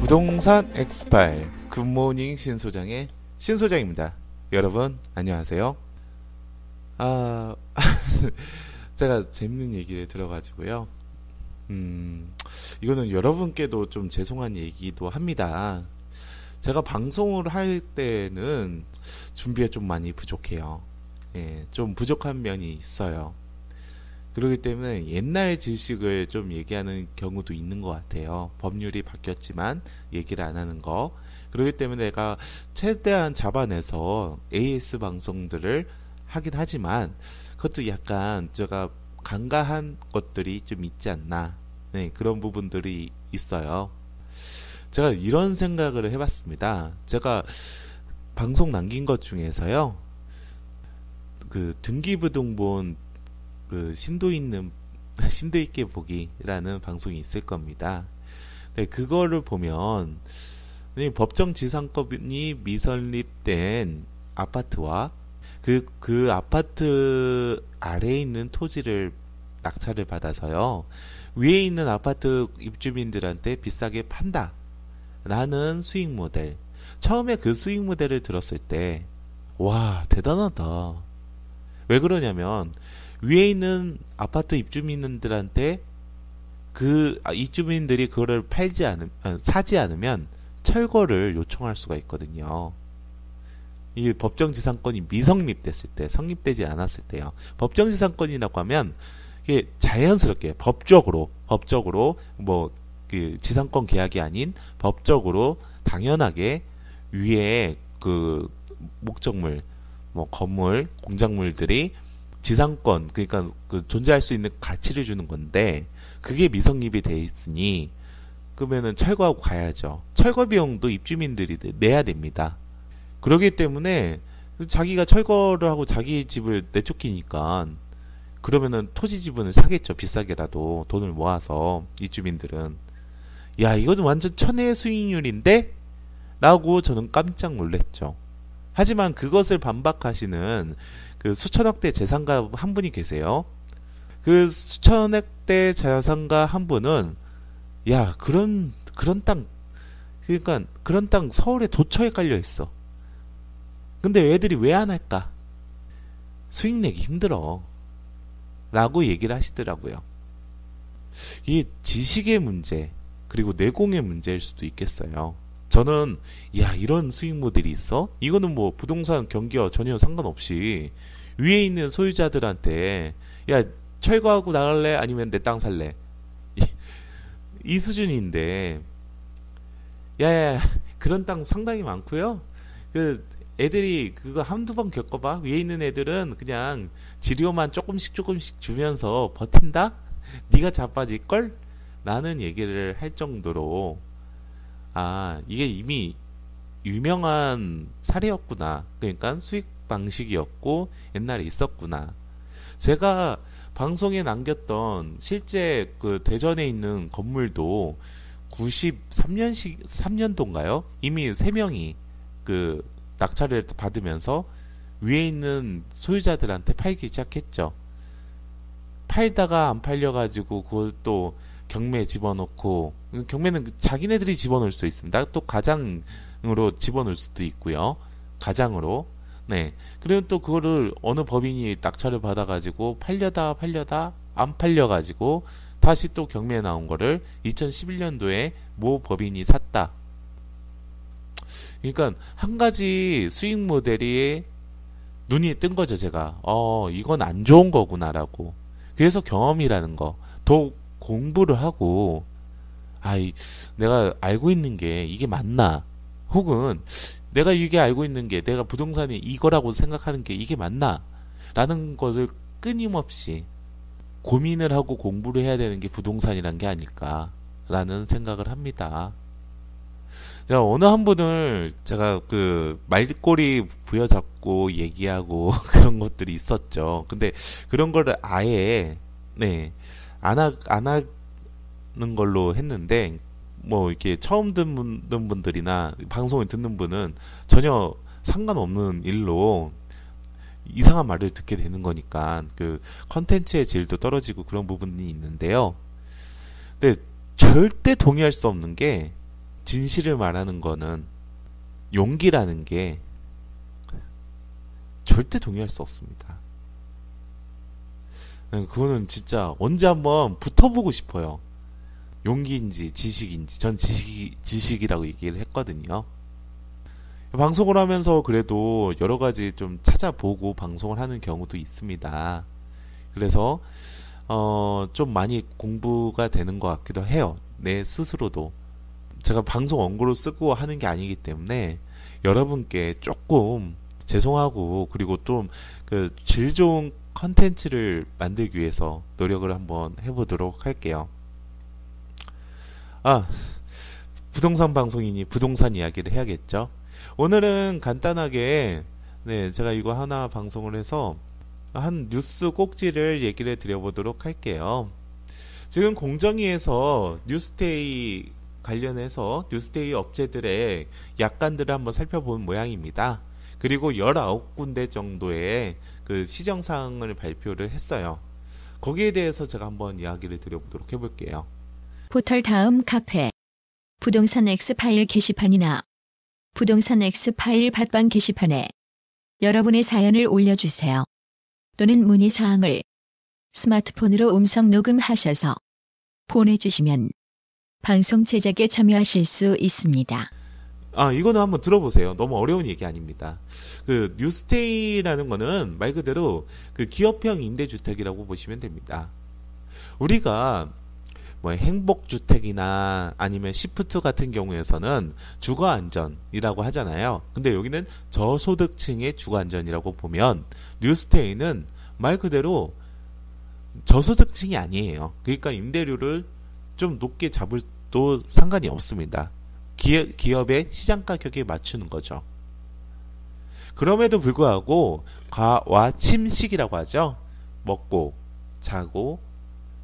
부동산 엑스파일 굿모닝 신소장의 신소장입니다. 여러분 안녕하세요. 제가 재밌는 얘기를 들어가지고요. 이거는 여러분께도 좀 죄송한 얘기도 합니다. 제가 방송을 할 때는 준비가 좀 많이 부족해요. 좀 부족한 면이 있어요. 그렇기 때문에 옛날 지식을 좀 얘기하는 경우도 있는 것 같아요. 법률이 바뀌었지만 얘기를 안 하는 거. 그렇기 때문에 내가 최대한 잡아내서 AS 방송들을 하긴 하지만 그것도 약간 제가 간과한 것들이 좀 있지 않나. 그런 부분들이 있어요. 제가 이런 생각을 해봤습니다. 제가 방송 남긴 것 중에서요. 그 등기부등본 심도 있게 보기라는 방송이 있을 겁니다. 그거를 보면 법정 지상권이 미성립된 아파트와 그 아파트 아래에 있는 토지를 낙찰을 받아서요. 위에 있는 아파트 입주민들한테 비싸게 판다 라는 수익 모델. 처음에 그 수익 모델을 들었을 때 와, 대단하다. 왜 그러냐면 위에 있는 아파트 입주민들한테 그 입주민들이 그거를 사지 않으면 철거를 요청할 수가 있거든요. 이 법정지상권이 미성립됐을 때, 성립되지 않았을 때요. 법정지상권이라고 하면 이게 자연스럽게 법적으로 그 지상권 계약이 아닌 법적으로 당연하게 위에 그 목적물, 건물, 공작물들이 지상권, 그러니까 그 존재할 수 있는 가치를 주는 건데 그게 미성립이 돼 있으니 그러면은 철거하고 가야죠. 철거 비용도 입주민들이 내야 됩니다. 그렇기 때문에 자기가 철거를 하고 자기 집을 내쫓기니까 그러면은 토지 지분을 사겠죠. 비싸게라도 돈을 모아서 입주민들은. 야, 이거 완전 천혜의 수익률인데? 라고 저는 깜짝 놀랐죠. 하지만 그것을 반박하시는 그 수천억대 재산가 한 분이 계세요. 그 수천억대 재산가 한 분은 야, 그런 땅, 그러니까 그런 땅 서울에 도처에 깔려 있어. 근데 애들이 왜 안 할까? 수익 내기 힘들어. 라고 얘기를 하시더라고요. 이게 지식의 문제, 그리고 내공의 문제일 수도 있겠어요. 저는 이런 수익 모델이 있어? 이거는 부동산 경기와 전혀 상관없이 위에 있는 소유자들한테 철거하고 나갈래? 아니면 내 땅 살래? 이 수준인데 그런 땅 상당히 많고요. 그 애들이 그거 한두 번 겪어봐. 위에 있는 애들은 그냥 지료만 조금씩 주면서 버틴다? 네가 자빠질걸? 라는 얘기를 할 정도로 이게 이미 유명한 사례였구나. 그러니까 수익 방식이었고 옛날에 있었구나. 제가 방송에 남겼던 실제 그 대전에 있는 건물도 93년도인가요? 이미 3명이 그 낙찰을 받으면서 위에 있는 소유자들한테 팔기 시작했죠. 팔다가 안 팔려가지고 그걸 또 경매에 집어넣고, 경매는 자기네들이 집어넣을 수 있습니다. 또 가장으로 집어넣을 수도 있고요. 가장으로. 그리고 또 그거를 어느 법인이 낙찰을 받아가지고 팔려다 안 팔려가지고 다시 또 경매에 나온 거를 2011년도에 모 법인이 샀다. 그러니까 한 가지 수익 모델이 눈이 뜬 거죠, 제가. 이건 안 좋은 거구나라고. 그래서 경험이라는 거, 더 공부를 하고, 내가 알고 있는 게 이게 맞나? 혹은 내가 이게 알고 있는 게 내가 부동산이 이거라고 생각하는 게 이게 맞나? 라는 것을 끊임없이 고민을 하고 공부를 해야 되는 게 부동산이란 게 아닐까라는 생각을 합니다. 제가 어느 한 분을 제가 그 말꼬리 부여잡고 얘기하고 그런 것들이 있었죠. 근데 그런 거를 아예 안 하는 걸로 했는데 이렇게 처음 듣는 분들이나 방송을 듣는 분은 전혀 상관없는 일로 이상한 말을 듣게 되는 거니까 그 컨텐츠의 질도 떨어지고 그런 부분이 있는데요. 근데 절대 동의할 수 없는 게 진실을 말하는 거는 용기라는 게 절대 동의할 수 없습니다. 그거는 진짜 언제 한번 붙어보고 싶어요. 용기인지 지식인지. 전 지식이라고 얘기를 했거든요. 방송을 하면서 그래도 여러 가지 좀 찾아보고 방송을 하는 경우도 있습니다. 그래서 좀 많이 공부가 되는 것 같기도 해요. 내 스스로도. 제가 방송 원고로 쓰고 하는 게 아니기 때문에 여러분께 조금 죄송하고, 그리고 좀 그 질 좋은 컨텐츠를 만들기 위해서 노력을 한번 해보도록 할게요. 부동산 방송이니 부동산 이야기를 해야겠죠. 오늘은 간단하게 제가 이거 하나 방송을 해서 한 뉴스 꼭지를 얘기를 드려보도록 할게요. 지금 공정위에서 뉴스데이 관련해서 뉴스데이 업체들의 약관들을 한번 살펴본 모양입니다. 그리고 19군데 정도의 그 시정사항을 발표를 했어요. 거기에 대해서 제가 한번 이야기를 드려보도록 해볼게요. 포털 다음 카페 부동산 X파일 게시판이나 부동산 X파일 팟빵 게시판에 여러분의 사연을 올려주세요. 또는 문의사항을 스마트폰으로 음성 녹음하셔서 보내주시면 방송 제작에 참여하실 수 있습니다. 이거는 한번 들어보세요. 너무 어려운 얘기 아닙니다. 그 뉴스테이라는 거는 말 그대로 그 기업형 임대주택이라고 보시면 됩니다. 우리가 뭐 행복주택이나 아니면 시프트 같은 경우에서는 주거안전이라고 하잖아요. 근데 여기는 저소득층의 주거안전이라고 보면 뉴스테이는 말 그대로 저소득층이 아니에요. 그러니까 임대료를 좀 높게 잡을도 상관이 없습니다. 기업의 시장 가격에 맞추는 거죠. 그럼에도 불구하고 과와 침식이라고 하죠. 먹고 자고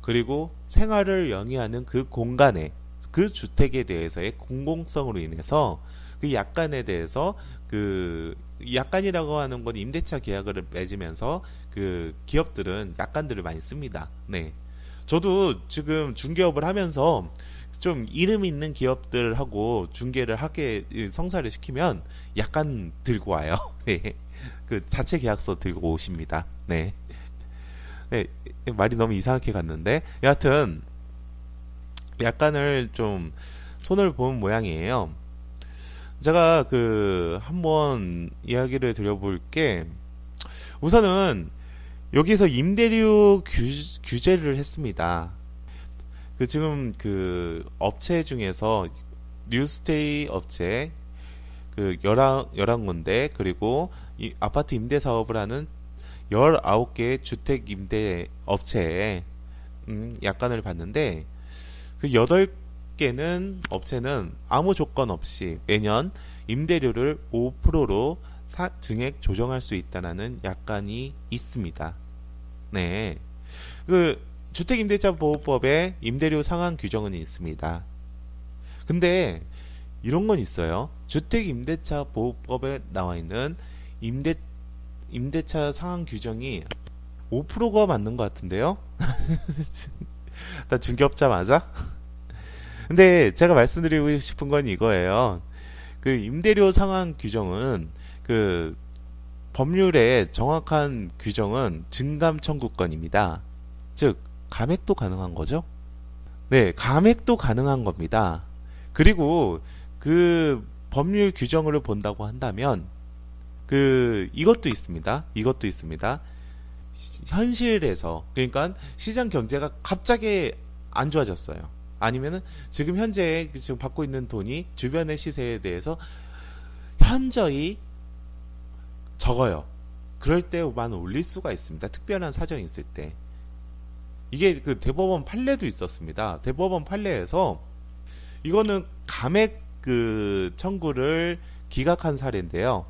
그리고 생활을 영위하는 그 공간에, 그 주택에 대해서의 공공성으로 인해서 그 약관에 대해서, 그 약관이라고 하는 건 임대차 계약을 맺으면서 그 기업들은 약관들을 많이 씁니다. 네. 저도 지금 중개업을 하면서 좀 이름 있는 기업들하고 중개를 하게 성사를 시키면 약관 들고 와요. 네. 그 자체 계약서 들고 오십니다. 네. 네, 말이 너무 이상하게 갔는데, 여하튼 약관을 좀 손을 본 모양이에요. 제가 한번 이야기를 드려볼게. 우선은 여기서 임대료 규제를 했습니다. 지금 업체 중에서 뉴스테이 업체 11군데, 그리고 이 아파트 임대 사업을 하는 19개의 주택 임대 업체에 약관을 봤는데, 그 8개는 업체는 아무 조건 없이 매년 임대료를 5%로 증액 조정할 수 있다는 약관이 있습니다. 네. 주택임대차보호법에 임대료 상한 규정은 있습니다. 근데 이런 건 있어요. 주택임대차보호법에 나와 있는 임대차 상한 규정이 5%가 맞는 것 같은데요? 나 중개업자 맞아? 근데 제가 말씀드리고 싶은 건 이거예요. 임대료 상한 규정은 법률의 정확한 규정은 증감 청구권입니다. 즉 감액도 가능한 거죠? 네, 감액도 가능한 겁니다. 그리고 법률 규정을 본다고 한다면 이것도 있습니다. 현실에서, 그러니까 시장 경제가 갑자기 안 좋아졌어요. 아니면은 지금 현재 지금 받고 있는 돈이 주변의 시세에 대해서 현저히 적어요. 그럴 때만 올릴 수가 있습니다. 특별한 사정이 있을 때. 이게 대법원 판례도 있었습니다. 대법원 판례에서 이거는 감액 청구를 기각한 사례인데요.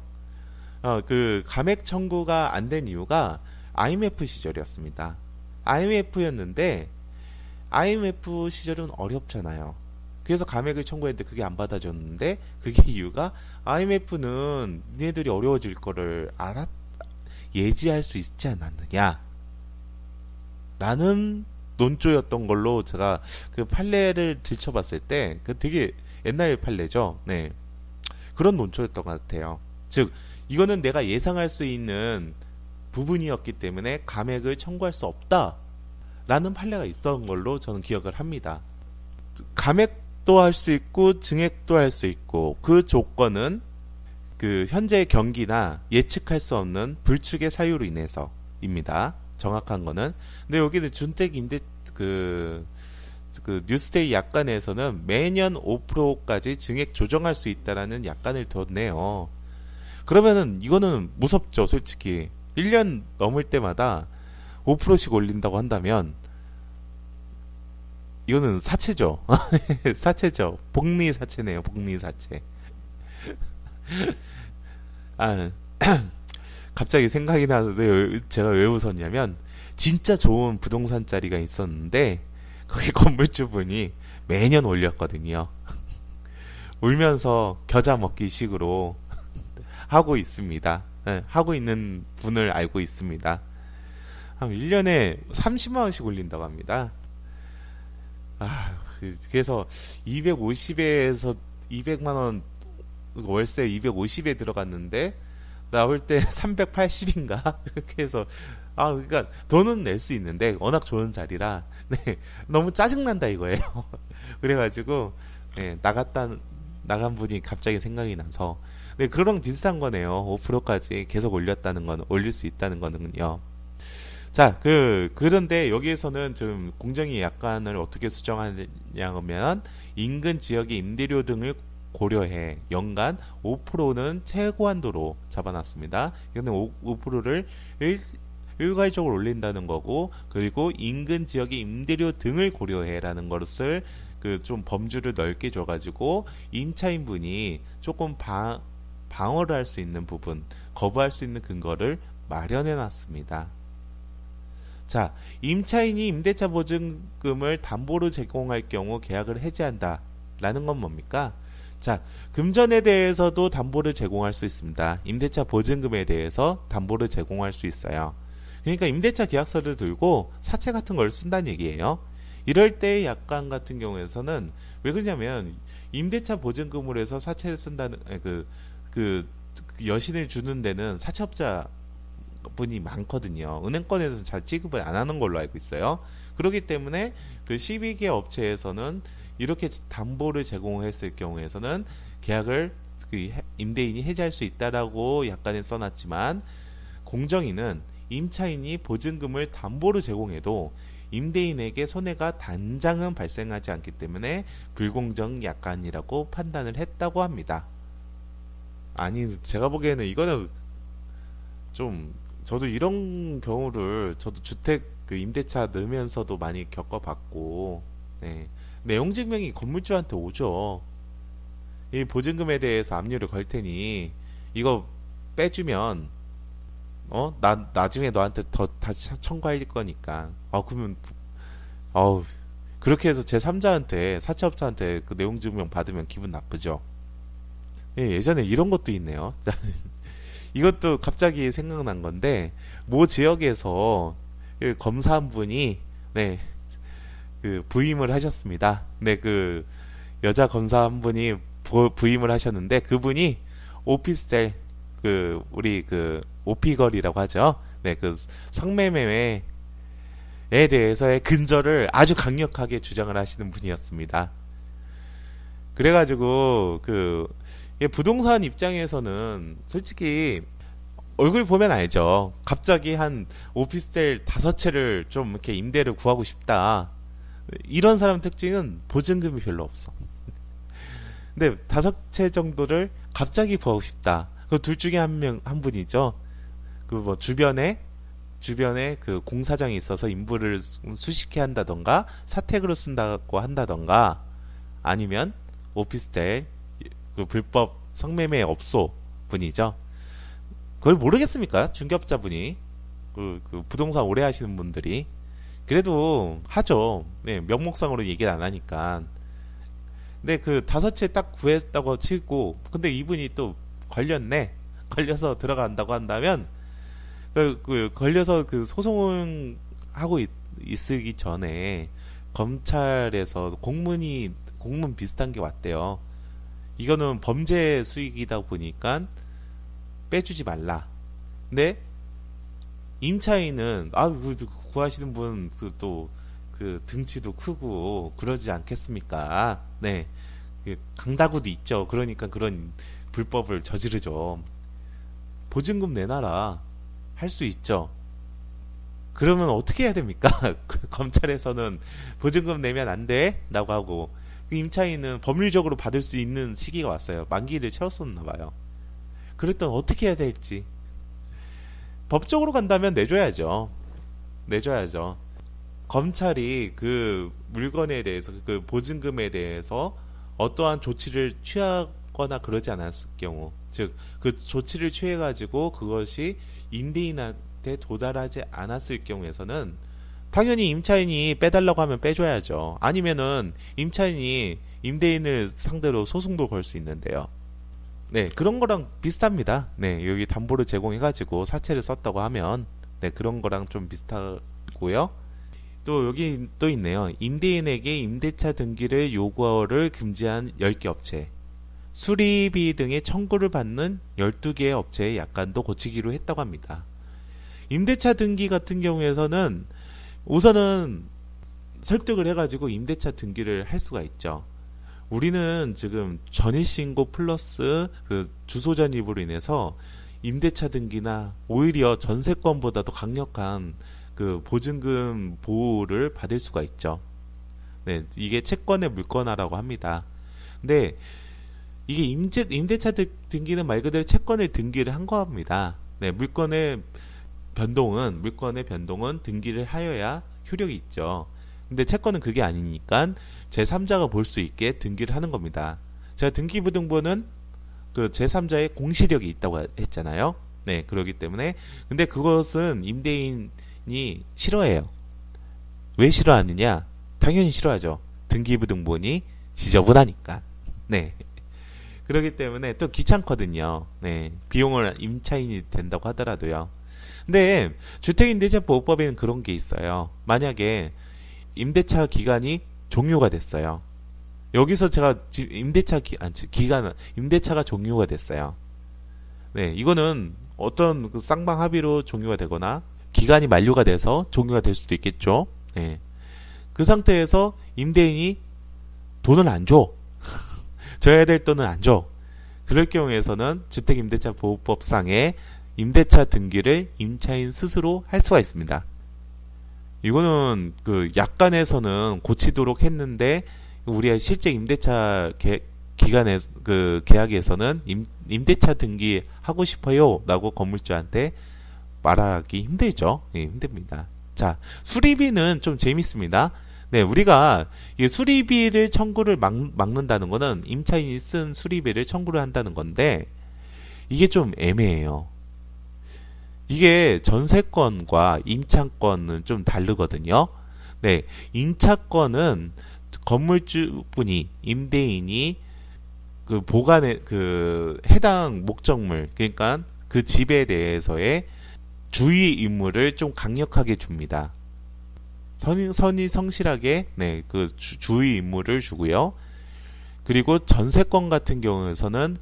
감액 청구가 안 된 이유가 IMF 시절이었습니다. IMF였는데 IMF 시절은 어렵잖아요. 그래서 감액을 청구했는데 그게 안 받아줬는데, 그게 이유가 IMF는 니네들이 어려워질 거를 예지할 수 있지 않았느냐 라는 논조였던 걸로 제가 판례를 들춰봤을 때 되게 옛날 판례죠. 네. 그런 논조였던 것 같아요. 즉, 이거는 내가 예상할 수 있는 부분이었기 때문에 감액을 청구할 수 없다라는 판례가 있었던 걸로 저는 기억을 합니다. 감액도 할 수 있고 증액도 할 수 있고 그 조건은 그 현재의 경기나 예측할 수 없는 불측의 사유로 인해서입니다. 정확한 거는. 근데 여기는 준택 임대 그 뉴스데이 약관에서는 매년 5%까지 증액 조정할 수 있다라는 약관을 뒀네요. 그러면은 이거는 무섭죠, 솔직히. 1년 넘을 때마다 5%씩 올린다고 한다면 이거는 사채죠. 사채죠. 복리 사채네요. 복리 사채. 아, 갑자기 생각이 나는데 제가 왜 웃었냐면 진짜 좋은 부동산 자리가 있었는데 거기 건물주분이 매년 올렸거든요. 울면서 겨자 먹기 식으로 하고 있습니다. 네, 하고 있는 분을 알고 있습니다. 한 1년에 30만원씩 올린다고 합니다. 그래서 250에서 200만원 월세 250에 들어갔는데 나올 때 380인가? 이렇게 해서 그러니까 돈은 낼 수 있는데 워낙 좋은 자리라 네, 너무 짜증난다 이거예요. 그래가지고 네, 나간 분이 갑자기 생각이 나서 네, 그런 비슷한 거네요. 5%까지 계속 올릴 수 있다는 거는요. 자, 그런데 여기에서는 좀 공정위 약관을 어떻게 수정하냐면 인근 지역의 임대료 등을 고려해 연간 5%는 최고 한도로 잡아놨습니다. 이거는 5%를 일괄적으로 올린다는 거고, 그리고 인근 지역의 임대료 등을 고려해라는 것을 좀 범주를 넓게 줘가지고 임차인분이 조금 방어를 할 수 있는 부분, 거부할 수 있는 근거를 마련해놨습니다. 자, 임차인이 임대차 보증금을 담보로 제공할 경우 계약을 해지한다라는 건 뭡니까? 자, 금전에 대해서도 담보를 제공할 수 있습니다. 임대차 보증금에 대해서 담보를 제공할 수 있어요. 그러니까 임대차 계약서를 들고 사채 같은 걸 쓴다는 얘기예요. 이럴 때 약관 같은 경우에서는 왜 그러냐면 임대차 보증금으로 해서 사채를 쓴다는 그 여신을 주는 데는 사채업자 분이 많거든요. 은행권에서는 잘 취급을 안 하는 걸로 알고 있어요. 그렇기 때문에 그 12개 업체에서는 이렇게 담보를 제공했을 경우에서는 계약을 임대인이 해지할 수 있다라고 약관에 써놨지만 공정위는 임차인이 보증금을 담보로 제공해도 임대인에게 손해가 단장은 발생하지 않기 때문에 불공정 약관이라고 판단을 했다고 합니다. 아니, 제가 보기에는 이거는 좀 저도 이런 경우를 저도 주택 임대차 넣으면서도 많이 겪어봤고, 네. 내용 증명이 건물주한테 오죠. 이 보증금에 대해서 압류를 걸 테니 이거 빼주면 나중에 너한테 더 다시 청구할 거니까. 그러면 그렇게 해서 제3자한테 사채업자한테 그 내용 증명 받으면 기분 나쁘죠. 예전에 이런 것도 있네요. 이것도 갑자기 생각난 건데 모 지역에서 검사 한 분이 부임을 하셨습니다. 네, 여자 검사 한 분이 부임을 하셨는데 그분이 오피스텔 우리 오피걸이라고 하죠. 네, 성매매에 대해서의 근저를 아주 강력하게 주장을 하시는 분이었습니다. 그래가지고 부동산 입장에서는 솔직히 얼굴 보면 알죠. 갑자기 한 오피스텔 5채를 좀 이렇게 임대를 구하고 싶다. 이런 사람 특징은 보증금이 별로 없어. 근데 5채 정도를 갑자기 구하고 싶다. 그 둘 중에 한 분이죠. 주변에 공사장이 있어서 인부를 수식해 한다던가 사택으로 쓴다고 한다던가 아니면 오피스텔 불법 성매매 업소 분이죠. 그걸 모르겠습니까? 중개업자분이 부동산 오래 하시는 분들이 그래도 하죠. 네, 명목상으로 얘기를 안 하니까. 근데 5채 딱 구했다고 치고 근데 이분이 또 걸려서 들어간다고 한다면 걸려서 소송을 하고 있기 전에 검찰에서 공문 비슷한 게 왔대요. 이거는 범죄 수익이다 보니까 빼주지 말라. 근데 임차인은 구하시는 분 또 그 등치도 크고 그러지 않겠습니까? 네, 강다구도 있죠. 그러니까 그런 불법을 저지르죠. 보증금 내놔라 할 수 있죠. 그러면 어떻게 해야 됩니까? 검찰에서는 보증금 내면 안 돼? 라고 하고, 그 임차인은 법률적으로 받을 수 있는 시기가 왔어요. 만기를 채웠었나 봐요. 그랬더니 어떻게 해야 될지. 법적으로 간다면 내줘야죠. 내줘야죠. 검찰이 그 물건에 대해서, 그 보증금에 대해서 어떠한 조치를 취하거나 그러지 않았을 경우, 즉 그 조치를 취해가지고 그것이 임대인한테 도달하지 않았을 경우에서는 당연히 임차인이 빼달라고 하면 빼줘야죠. 아니면은 임차인이 임대인을 상대로 소송도 걸 수 있는데요. 네, 그런 거랑 비슷합니다. 네, 여기 담보를 제공해가지고 사채를 썼다고 하면, 네, 그런 거랑 좀 비슷하고요. 또 여기 또 있네요. 임대인에게 임대차 등기를 요구를 금지한 10개 업체, 수리비 등의 청구를 받는 12개의 업체의 약관도 고치기로 했다고 합니다. 임대차 등기 같은 경우에서는 우선은 설득을 해가지고 임대차 등기를 할 수가 있죠. 우리는 지금 전입신고 플러스 그 주소 전입으로 인해서 임대차 등기나 오히려 전세권보다도 강력한 그 보증금 보호를 받을 수가 있죠. 네, 이게 채권의 물권화라고 합니다. 근데 이게 임대차 등기는 말 그대로 채권을 등기를 한 겁니다. 네, 물권의 변동은 등기를 하여야 효력이 있죠. 근데 채권은 그게 아니니까 제3자가 볼 수 있게 등기를 하는 겁니다. 제가 등기부등본은 그 제3자의 공시력이 있다고 했잖아요. 네, 그렇기 때문에 근데 그것은 임대인이 싫어해요. 왜 싫어하느냐? 당연히 싫어하죠. 등기부등본이 지저분하니까. 네. 그렇기 때문에 또 귀찮거든요. 네, 비용을 임차인이 된다고 하더라도요. 근데 주택임대차보호법에는 그런 게 있어요. 만약에 임대차 기간이 종료가 됐어요. 여기서 제가 지금 임대차가 종료가 됐어요. 네, 이거는 어떤 그 쌍방 합의로 종료가 되거나 기간이 만료가 돼서 종료가 될 수도 있겠죠. 네, 그 상태에서 임대인이 돈을 안 줘. 줘야 될 돈을 안 줘. 그럴 경우에서는 주택임대차보호법상의 임대차 등기를 임차인 스스로 할 수가 있습니다. 이거는 그 약관에서는 고치도록 했는데 우리가 실제 임대차 기간에 그 계약에서는 임대차 등기 하고 싶어요라고 건물주한테 말하기 힘들죠. 예, 힘듭니다. 자, 수리비는 좀 재밌습니다. 네, 우리가 이게 수리비를 청구를 막는다는 거는 임차인이 쓴 수리비를 청구를 한다는 건데 이게 좀 애매해요. 이게 전세권과 임차권은 좀 다르거든요. 네, 임차권은 건물주분이 임대인이 그 보관의 그 해당 목적물, 그러니까 그 집에 대해서의 주의 의무를 좀 강력하게 줍니다. 선이 성실하게 네, 그 주의 의무를 주고요. 그리고 전세권 같은 경우에서는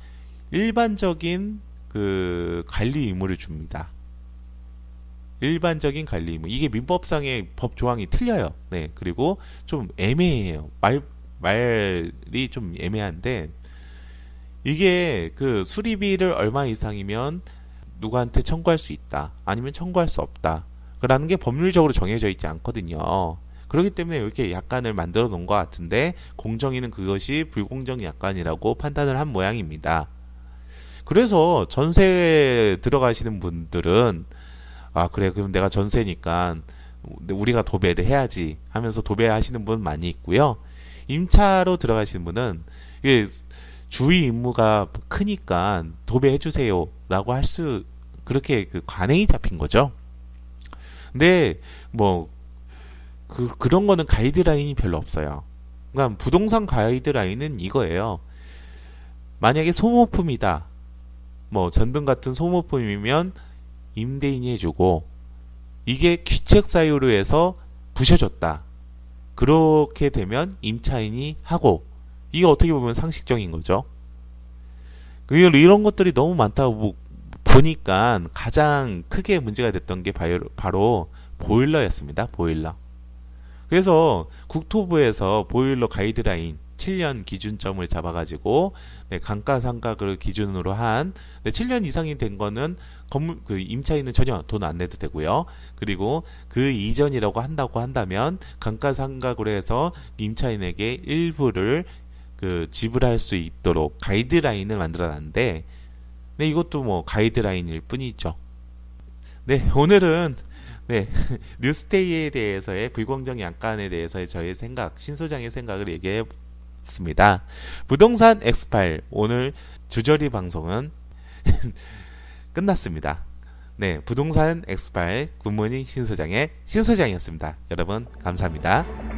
일반적인 그 관리 의무를 줍니다. 일반적인 관리 의무. 이게 민법상의 법 조항이 틀려요. 네, 그리고 좀 애매해요. 말이 좀 애매한데 이게 그 수리비를 얼마 이상이면 누구한테 청구할 수 있다. 아니면 청구할 수 없다. 라는 게 법률적으로 정해져 있지 않거든요. 그렇기 때문에 이렇게 약관을 만들어 놓은 것 같은데 공정위는 그것이 불공정 약관이라고 판단을 한 모양입니다. 그래서 전세에 들어가시는 분들은 그래, 그럼 내가 전세니까 우리가 도배를 해야지 하면서 도배하시는 분 많이 있고요. 임차로 들어가시는 분은 이게 주의 의무가 크니까 도배해 주세요 라고 그렇게 그 관행이 잡힌 거죠. 근데 그런 거는 가이드라인이 별로 없어요. 그러니까 부동산 가이드라인은 이거예요. 만약에 소모품이다. 전등 같은 소모품이면 임대인이 해주고 이게 귀책 사유로 해서 부셔졌다. 그렇게 되면 임차인이 하고 이게 어떻게 보면 상식적인 거죠. 이런 것들이 너무 많다고 보니까 가장 크게 문제가 됐던 게 바로 보일러였습니다. 보일러. 그래서 국토부에서 보일러 가이드라인 7년 기준점을 잡아가지고 감가상각을 기준으로 한 7년 이상이 된 거는 건물 임차인은 전혀 돈 안 내도 되고요. 그리고 그 이전이라고 한다면 감가상각으로 해서 임차인에게 일부를 지불할 수 있도록 가이드라인을 만들어놨는데, 이것도 뭐 가이드라인일 뿐이죠. 오늘은 뉴스데이에 대해서의 불공정 양가에 대해서의 저의 생각, 신소장의 생각을 얘기했습니다. 부동산 엑스파일 오늘 주저리 방송은 끝났습니다. 부동산 엑스파일 굿모닝 신소장의 신소장이었습니다. 여러분 감사합니다.